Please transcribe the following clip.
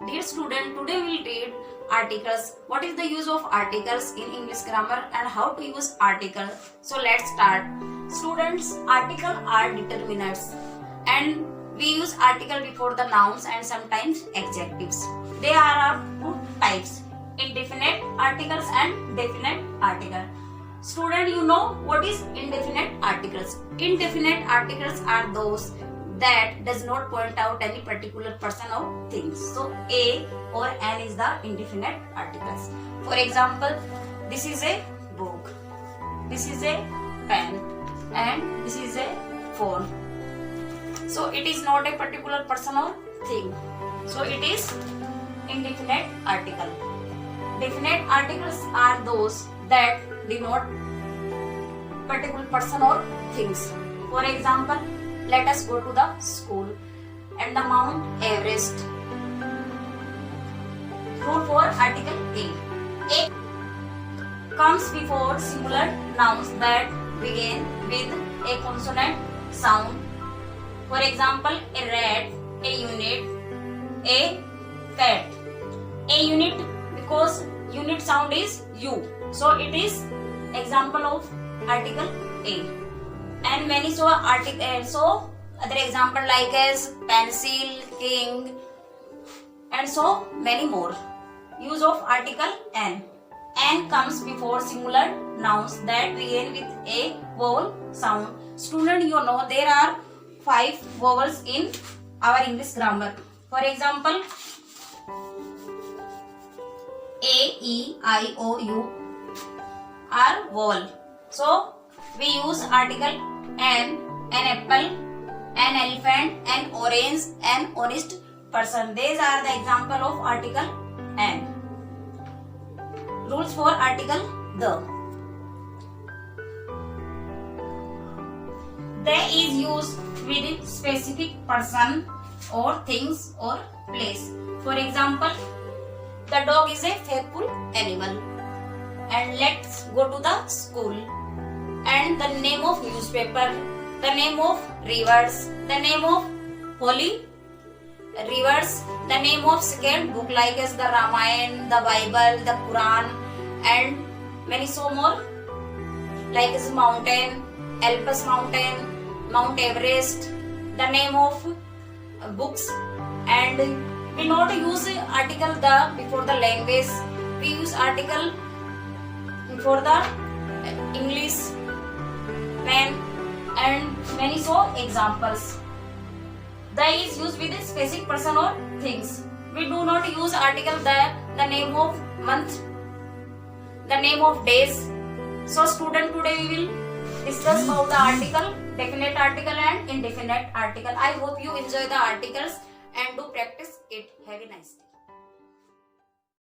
Dear student, today we will read articles. What is the use of articles in English grammar and how to use article? So let's start. Students, article are determinants and we use article before the nouns and sometimes adjectives. There are two types, indefinite articles and definite article. Student, you know what is indefinite articles? Indefinite articles are those that does not point out any particular person or things. So a or an is the indefinite articles. For example, this is a book, this is a pen, and this is a phone. So it is not a particular person or thing. So it is indefinite article. Definite articles are those that denote particular person or things. For example, let us go to the school and the Mount Everest. Rule for article A. A comes before singular nouns that begin with a consonant sound. For example, a rat, a unit, a cat. A unit because unit sound is U. So it is example of article A. And many so other example like as pencil, king, and so many more. Use of article N. N comes before singular nouns that begin with a vowel sound. Student, you know there are 5 vowels in our English grammar. For example, A, E, I, O, U are vowel. So we use article an apple, an elephant, an orange, an honest person. These are the example of article an. Rules for article the. They is used with specific person or things or place. For example, the dog is a faithful animal. And let's go to the school. And the name of newspaper, the name of rivers, the name of holy rivers, the name of second book like as the Ramayana, the Bible, the Quran, and many so more like as mountain, Alps mountain, Mount Everest, the name of books. And we not use article the before the language, we use article before the English, pen, and many so examples. The is used with a specific person or things. We do not use article the name of month, the name of days. So student, today we will discuss about the article, definite article and indefinite article. I hope you enjoy the articles and do practice it. Have a nice day.